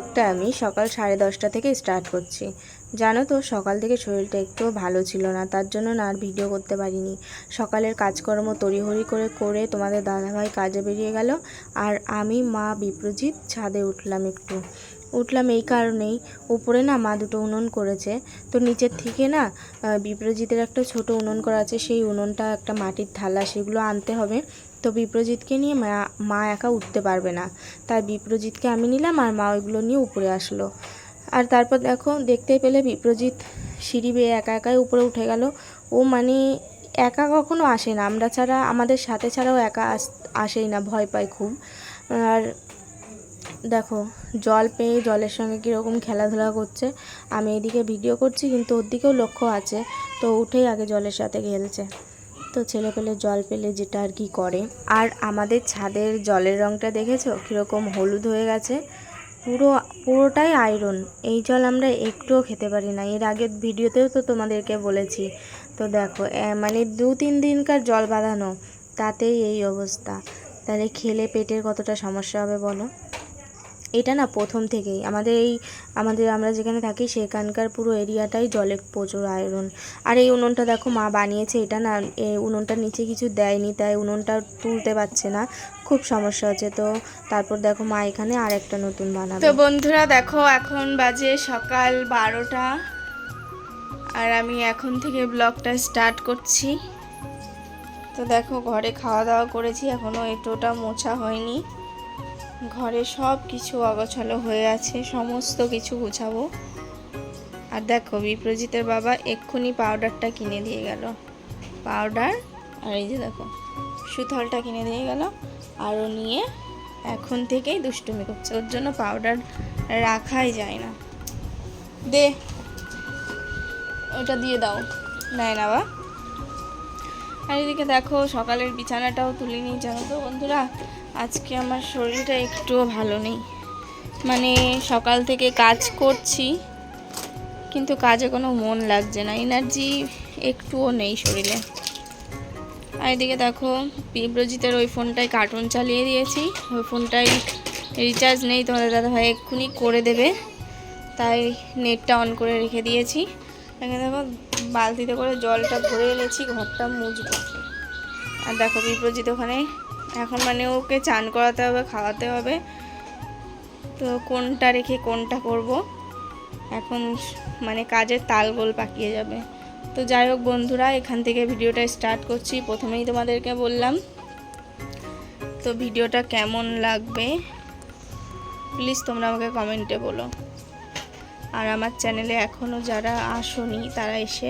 ব্লগটা আমি সকাল 10:30 থেকে স্টার্ট করছি। জানো তো সকাল থেকে শরীরটা একটুও ভালো ছিল না, তার জন্য না আর ভিডিও করতে পারিনি। সকালের কাজকর্ম তড়িঘড়ি করে তোমাদের দাদাভাই কাজে বেরিয়ে গেল, আর আমি মা বিপ্রজিৎ ছাদে উঠলাম এই কারণেই, উপরে না মা দুটো উনুন করেছে, তো নিচের থেকে না বিপ্রজিতের একটা ছোট উনুন করা আছে, সেই উনুনটা একটা মাটির থালা সেগুলো আনতে হবে। তো বিপ্রজিৎকে নিয়ে মা একা উঠতে পারবে না, তাই বিপ্রজিৎকে আমি নিলাম আর মা ওইগুলো নিয়ে উপরে আসলো। আর তারপর দেখতেই পেলে বিপ্রজিৎ সিঁড়ি বেয়ে একা একাই উপরে উঠে গেল। ও মানে একা কখনো আসে না, আমরা ছাড়া, আমাদের সাথে ছাড়াও একা আসেই না, ভয় পায় খুব। আর দেখো জল পেয়ে জলের সঙ্গে কীরকম খেলাধুলা করছে। আমি এদিকে ভিডিও করছি কিন্তু ওর দিকেও লক্ষ্য আছে, তো উঠেই আগে জলের সাথে খেলছে। তো ছেলে পেলে জল পেলে যেটা আর কি করে। আর আমাদের ছাদের জলের রঙটা দেখেছো কীরকম হলুদ হয়ে গেছে, পুরোটাই আয়রন। এই জল আমরা একটুও খেতে পারি না, এর আগের ভিডিওতেও তো তোমাদেরকে বলেছি। তো দেখো মানে 2-3 দিনকার জল বাঁধানো, তাতেই এই অবস্থা। তাহলে খেলে পেটের কতটা সমস্যা হবে বলো। এটা না প্রথম থেকেই আমরা যেখানে থাকি সেখানকার পুরো এরিয়াটাই জলে প্রচুর আয়রন। আর এই উনুনটা দেখো মা বানিয়েছে, এটা না এই উনুনটার নিচে কিছু দেয়নি, তাই উনুনটা তুলতে পারছে না, খুব সমস্যা হচ্ছে। তো তারপর দেখো মা এখানে আর একটা নতুন বানাবে। তো বন্ধুরা দেখো এখন বাজে সকাল 12টা, আর আমি এখন থেকে ব্লগটা স্টার্ট করছি। তো দেখো ঘরে খাওয়া দাওয়া করেছি, এখনও এঁটোটা মোছা হয়নি, ঘরে সব কিছু অগোছালো হয়ে আছে, সমস্ত কিছু গুছাবো। আর দেখো বিপ্রজিতের বাবা এক্ষুনি পাউডারটা কিনে দিয়ে গেল, পাউডার আর এই যে দেখো সুথলটা কিনে দিয়ে গেল, আর ও নিয়ে এখন থেকেই দুষ্টুমি করছে, ওর জন্য পাউডার রাখাই যায় না। দে ওটা দিয়ে দাও, নেয় না বা। আর এদিকে দেখো সকালের বিছানাটাও তুলিনি, জানো তো বন্ধুরা আজকে আমার শরীরটা একটুও ভালো নেই। মানে সকাল থেকে কাজ করছি কিন্তু কাজে কোনো মন লাগছে না, এনার্জি একটুও নেই শরীরে। আর এদিকে দেখো বিপ্রজিতের ওই ফোনটায় কার্টুন চালিয়ে দিয়েছি, ওই ফোনটায় রিচার্জ নেই, তোমাদের দাদাভাই এক্ষুনি করে দেবে, তাই নেটটা অন করে রেখে দিয়েছি। এখানে দেখো বালতিতে করে জলটা ভরে এনেছি, ঘরটা মুছবো। আর দেখো বিপ্রজিৎ ওখানে এখন মানে ওকে চান করাতে হবে, খাওয়াতে হবে, তো কোনটা রেখে কোনটা করব এখন মানে কাজের তালগোল পাকিয়ে যাবে। তো যাই হোক বন্ধুরা এখান থেকে ভিডিওটা স্টার্ট করছি। প্রথমেই তোমাদেরকে বললাম, তো ভিডিওটা কেমন লাগবে প্লিজ তোমরা আমাকে কমেন্টে বলো। আর আমার চ্যানেলে এখনও যারা আসোনি তারা এসে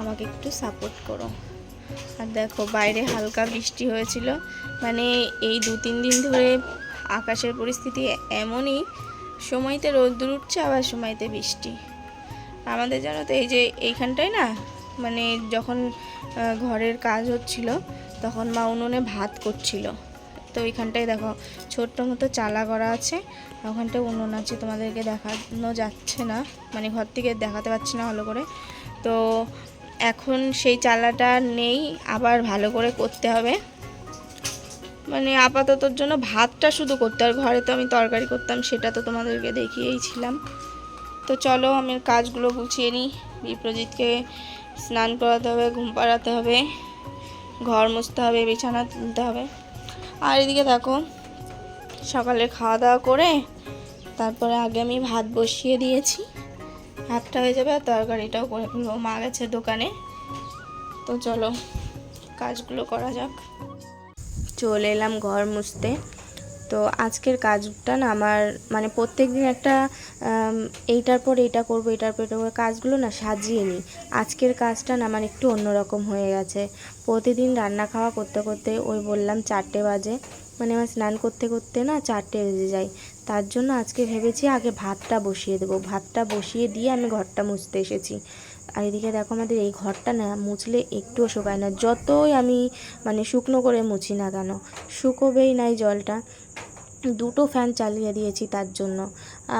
আমাকে একটু সাপোর্ট করো। আর দেখো বাইরে হালকা বৃষ্টি হয়েছিল, মানে এই 2-3 দিন ধরে আকাশের পরিস্থিতি এমনই, সময়তে রোদ্দুর উঠছে আবার সময়তে বৃষ্টি। আমাদের জানো তো এই যে এইখানটায় না, মানে যখন ঘরের কাজ হচ্ছিল তখন মা উনুনে ভাত করছিল, তো ওইখানটায় দেখো ছোট্ট মতো চালা করা আছে, ওখানটায় উনুন আছে, তোমাদেরকে দেখানো যাচ্ছে না, মানে ঘর থেকে দেখাতে পারছি না ভালো করে। তো এখন সেই চালাটা নেই, আবার ভালো করে করতে হবে, মানে আপাততর জন্য ভাতটা শুধু করতে, আর ঘরে তো আমি তরকারি করতাম সেটা তো তোমাদেরকে দেখিয়েইছিলাম। তো চলো আমি কাজগুলো গুছিয়ে নিই, বিপ্রজিৎকে স্নান করাতে হবে, ঘুম পাড়াতে হবে, ঘর মুছতে হবে, বিছানা তুলতে হবে। আর এদিকে দেখো সকালে খাওয়া দাওয়া করে তারপরে আগে আমি ভাত বসিয়ে দিয়েছি, ভাতটা হয়ে যাবে আর তরকারিটাও করে ফেলবো, মা গেছে দোকানে। তো চলো কাজগুলো করা যাক। চলে এলাম ঘর মুছতে। তো আজকের কাজটা না আমার মানে প্রত্যেক দিন একটা এইটার পর এইটা করবো, এটার পর এটা করবো, কাজগুলো না সাজিয়ে নিই। আজকের কাজটা না আমার একটু অন্যরকম হয়ে গেছে। প্রতিদিন রান্না খাওয়া করতে করতে ওই বললাম 4টে বাজে, মানে আমার স্নান করতে করতে না 4টে বেজে যায়। তার জন্য আজকে ভেবেছি আগে ভাতটা বসিয়ে দেবো, ভাতটা বসিয়ে দিয়ে আমি ঘরটা মুছতে এসেছি। আর এদিকে দেখো আমাদের এই ঘরটা না মুছলে একটুও শুকায় না, যতই আমি মানে শুকনো করে মুছি না কেন শুকোবেই নাই জলটা। 2টো ফ্যান চালিয়ে দিয়েছি তার জন্য।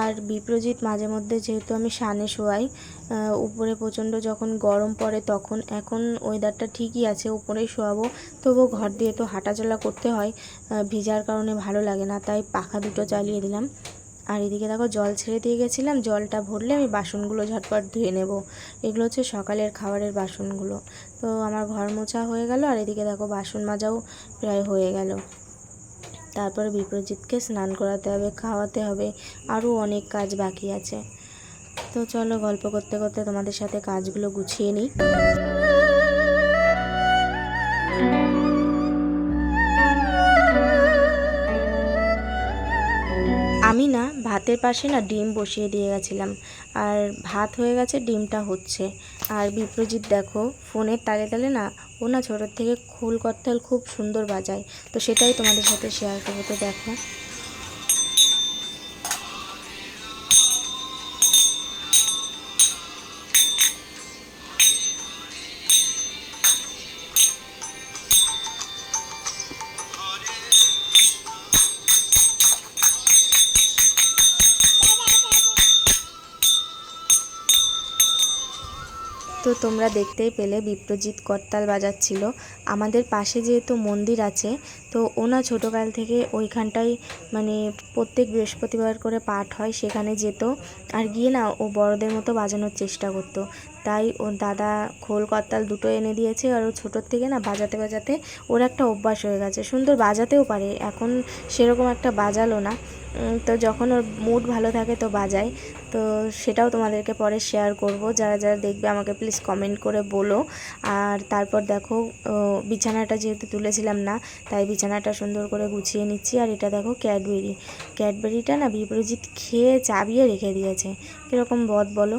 আর বিপ্রজিৎ মাঝে মধ্যে যেহেতু আমি সানে শোয়াই, উপরে প্রচণ্ড যখন গরম পড়ে তখন, এখন ওয়েদারটা ঠিকই আছে উপরেই শোয়াবো, তবুও ঘর দিয়ে তো হাঁটাচলা করতে হয়, ভিজার কারণে ভালো লাগে না, তাই পাখা 2টো চালিয়ে দিলাম। আর এদিকে দেখো জল ছেড়ে দিয়ে গেছিলাম, জলটা ভরলে আমি বাসনগুলো ঝটপট ধুয়ে নেব। এগুলো হচ্ছে সকালের খাবারের বাসনগুলো। তো আমার ঘর মোছা হয়ে গেল, আর এদিকে দেখো বাসন মাজাও প্রায় হয়ে গেল। তারপরে বিপ্রজিৎকে স্নান করাতে হবে, খাওয়াতে হবে, আরও অনেক কাজ বাকি আছে। তো চলো গল্প করতে করতে তোমাদের সাথে কাজগুলো গুছিয়ে নিই। আমি না ভাতের পাশে না ডিম বসিয়ে দিয়ে গেছিলাম, আর ভাত হয়ে গেছে, ডিমটা হচ্ছে। আর বিপ্রজিৎ দেখো ফোনের তালে তালে না, ও না ছোটোর থেকে খোল করতাল খুব সুন্দর বাজায়, তো সেটাই তোমাদের সাথে শেয়ার করবো। তো দেখো তো তোমরা দেখতেই পেলে বিপ্রজিৎ করতাল বাজাচ্ছিল। আমাদের পাশে যেহেতু মন্দির আছে, তো ওনা ছোটোকাল থেকে ওইখানটাই মানে প্রত্যেক বৃহস্পতিবার করে পাঠ হয়, সেখানে যেত। আর গিয়ে না ও বড়দের মতো বাজানোর চেষ্টা করতো। তাই ওর দাদা খোল করতাল দুটো এনে দিয়েছে, আর ও ছোটোর থেকে না বাজাতে বাজাতে ওর একটা অভ্যাস হয়ে গেছে। সুন্দর বাজাতেও পারে, এখন সেরকম একটা বাজালো না। তো যখন ওর মুড ভালো থাকে তো বাজায়। তো সেটাও তোমাদেরকে পরে শেয়ার করব। যারা যারা দেখবে আমাকে প্লিজ কমেন্ট করে বলো। আর তারপর দেখো বিছানাটা যেহেতু তুলেছিলাম না, তাই বিছানাটা সুন্দর করে গুছিয়ে নিচ্ছি। আর এটা দেখো ক্যাডবেরিটা না বিপ্রজিৎ খেয়ে চাবিয়ে রেখে দিয়েছে। কীরকম বদ বলো,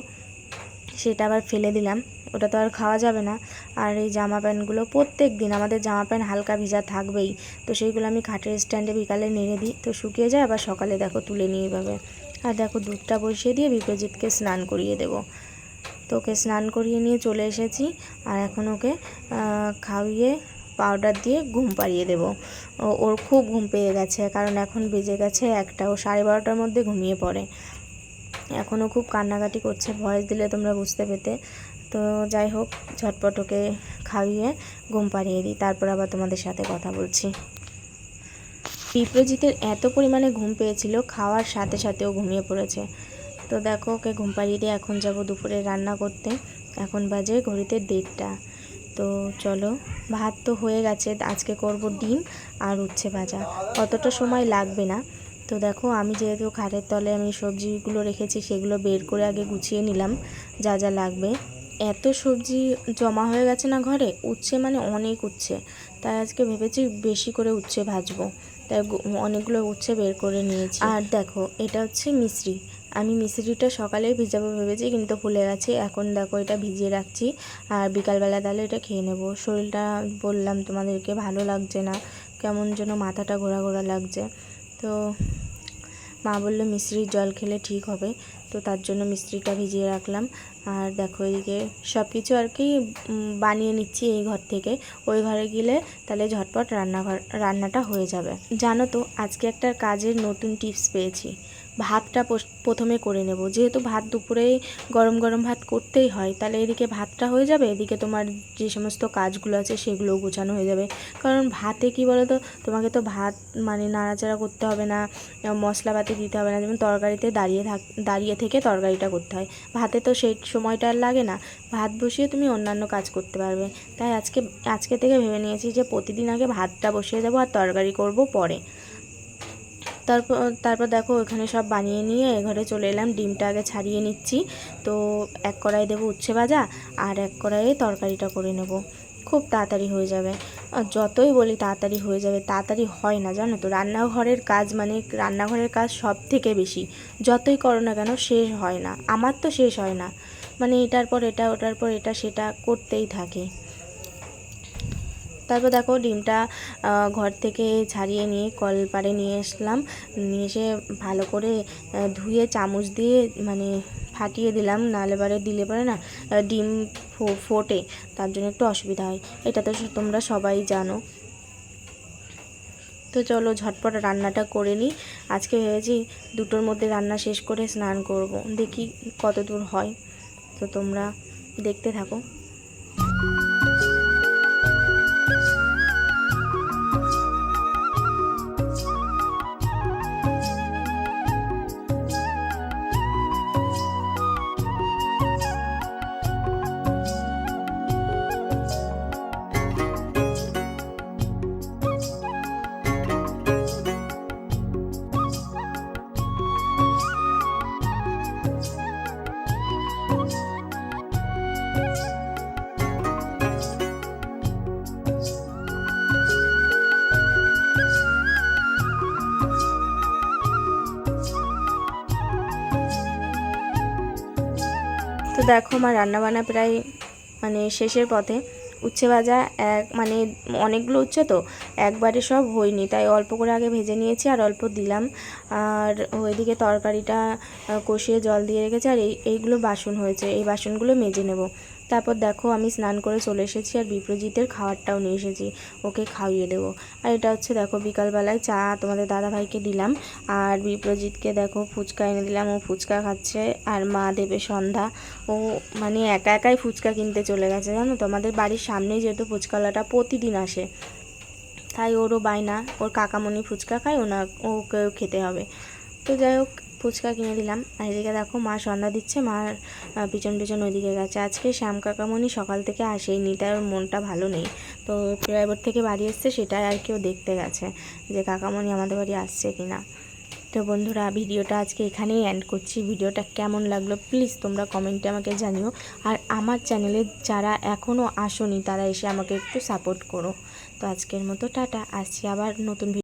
সেটা আবার ফেলে দিলাম, ওটা তো আর খাওয়া যাবে না। আর এই জামা প্যান্টগুলো প্রত্যেক দিন আমাদের জামা প্যান্ট হালকা ভিজা থাকবেই, তো সেইগুলো আমি খাটের স্ট্যান্ডে বিকালে নেড়ে দিই, তো শুকিয়ে যায়, আবার সকালে দেখো তুলে নিয়ে যাবে। আর দেখো দুধটা বসিয়ে দিয়ে বিপ্রজিৎকে স্নান করিয়ে দেবো। তো ওকে স্নান করিয়ে নিয়ে চলে এসেছি, আর এখন ওকে খাইয়ে পাউডার দিয়ে ঘুম পাড়িয়ে দেবো। ওর খুব ঘুম পেয়ে গেছে, কারণ এখন বেজে গেছে 1টা, ও 12:30টার মধ্যে ঘুমিয়ে পড়ে। এখনও খুব কান্নাকাটি করছে, ভয়েস দিলে তোমরা বুঝতে পেতে। তো যাই হোক, ঝটপট ওকে খাইয়ে ঘুম পাড়িয়ে দিই, তারপর আবার তোমাদের সাথে কথা বলছি। বিপ্রজিতের এত পরিমাণে ঘুম পেয়েছিল, খাওয়ার সাথে সাথেও ঘুমিয়ে পড়েছে। তো দেখো ওকে ঘুম পাড়িয়ে দিয়ে এখন যাব দুপুরে রান্না করতে। এখন বাজে ঘড়িতে 1:30। তো চলো, ভাত তো হয়ে গেছে, আজকে করব ডিম আর উচ্ছে ভাজা, অতটা সময় লাগবে না। তো দেখো আমি যেহেতু খাটের তলে আমি সবজিগুলো রেখেছি, সেগুলো বের করে আগে গুছিয়ে নিলাম যা যা লাগবে। এত সবজি জমা হয়ে গেছে না ঘরে, উচ্ছে মানে অনেক উচ্ছে, তাই আজকে ভেবেছি বেশি করে উচ্ছে ভাজবো, তাই অনেকগুলো উচ্ছে বের করে নিয়েছি। আর দেখো এটা হচ্ছে মিশ্রি, আমি মিশ্রিটা সকালেই ভিজাবো ভেবেছি, কিন্তু ভুলে গেছি। এখন দেখো এটা ভিজিয়ে রাখছি, আর বিকালবেলা তাহলে এটা খেয়ে নেব। শরীরটা বললাম তোমাদেরকে ভালো লাগছে না, কেমন যেন মাথাটা ঘোরা ঘোরা লাগছে। তো মা বললো মিশ্রির জল খেলে ঠিক হবে, তো তার জন্য মিশ্রিটা ভিজিয়ে রাখলাম। আর দেখো এদিকে সব কিছু আর কি বানিয়ে নিচ্ছি এই ঘর থেকে, ওই ঘরে গেলে তাহলে ঝটপট রান্নাটা হয়ে যাবে। জানো তো আজকে একটা কাজের নতুন টিপস পেয়েছি। ভাতটা প্রথমে করে নেব, যেহেতু ভাত দুপুরে গরম গরম ভাত করতেই হয়, তাহলে এদিকে ভাতটা হয়ে যাবে, এদিকে তোমার যে সমস্ত কাজগুলো আছে সেগুলোও গোছানো হয়ে যাবে। কারণ ভাতে কি বলো তো, তোমাকে তো ভাত মানে নাড়াচাড়া করতে হবে না, মশলাপাতি দিতে হবে না, যেমন তরকারিতে দাঁড়িয়ে থেকে তরকারিটা করতে হয়, ভাতে তো সেই সময়টা আর লাগে না, ভাত বসিয়ে তুমি অন্যান্য কাজ করতে পারবে। তাই আজকে থেকে ভেবে নিয়েছি যে প্রতিদিন আগে ভাতটা বসিয়ে দেবো, আর তরকারি করব পরে। তারপর দেখো ওখানে সব বানিয়ে নিয়ে ঘরে চলে এলাম, ডিমটা আগে ছাড়িয়ে নিচ্ছি। তো এক কড়াই দেবো উচ্ছে ভাজা, আর এক কড়াইয়ে তরকারিটা করে নেব, খুব তাড়াতাড়ি হয়ে যাবে। যতই বলি তাড়াতাড়ি হয়ে যাবে, তাড়াতাড়ি হয় না, জানো তো। রান্নাঘরের কাজ মানে রান্নাঘরের কাজ সব থেকে বেশি, যতই করো না কেন শেষ হয় না, আমার তো শেষ হয় না, মানে এটার পর এটা ওটার পর এটা সেটা করতেই থাকি। তারপর দেখো ডিমটা ঘর থেকে ছাড়িয়ে নিয়ে কলপাড়ে নিয়ে আসলাম, নিয়ে এসে ভালো করে ধুয়ে চামচ দিয়ে মানে ফাটিয়ে দিলাম, নাহলে বারে দিলে পরে না ডিম ফোটে, তার জন্য একটু অসুবিধা হয়, এটা তো তোমরা সবাই জানো। তো চলো ঝটপট রান্নাটা করে নিই। আজকে ভেবেছি 2টোর মধ্যে রান্না শেষ করে স্নান করব, দেখি কত দূর হয়। তো তোমরা দেখতে থাকো। দেখো আমার রান্নাবান্না প্রায় মানে শেষের পথে। উচ্ছে ভাজা মানে অনেকগুলো উচ্ছে তো একবারে সব হয়নি, তাই অল্প করে আগে ভেজে নিয়েছি আর অল্প দিলাম। আর ওইদিকে তরকারিটা কষিয়ে জল দিয়ে রেখেছি। আর এইগুলো বাসন হয়েছে, এই বাসনগুলো মেজে নেব। তারপর দেখো আমি স্নান করে চলে এসেছি আর বিপ্রজিতের খাবারটাও নিয়ে এসেছি, ওকে খাইয়ে দেবো। আর এটা হচ্ছে দেখো বিকালবেলায় চা তোমাদের দাদাভাইকে দিলাম, আর বিপ্রজিৎকে দেখো ফুচকা এনে দিলাম, ও ফুচকা খাচ্ছে। আর মা দেবে সন্ধ্যা, ও মানে একা একাই ফুচকা কিনতে চলে গেছে জানো তো। আমাদের বাড়ির সামনেই যেহেতু ফুচকাওয়ালাটা প্রতিদিন আসে, তাই ওরও বায়না, ওর কাকামণি ফুচকা খায়, ওকেও খেতে হবে। তো যাই হোক ফুচকা কিনে দিলাম। আর এদিকে দেখো মা সন্ধ্যা দিচ্ছে, মার পিছন পিছন ওইদিকে গেছে। আজকে শ্যাম কাকামণি সকাল থেকে আসেইনি, তাই ওর মনটা ভালো নেই। তো প্রাইভেট থেকে বাড়ি এসছে, সেটাই আর কি ও দেখতে গেছে যে কাকামণি আমাদের বাড়ি আসছে কি না। তো বন্ধুরা ভিডিওটা আজকে এখানেই এন্ড করছি। ভিডিওটা কেমন লাগলো প্লিজ তোমরা কমেন্টে আমাকে জানিও। আর আমার চ্যানেলে যারা এখনও আসোনি তারা এসে আমাকে একটু সাপোর্ট করো। তো আজকের মতো টাটা, আসছি আবার নতুন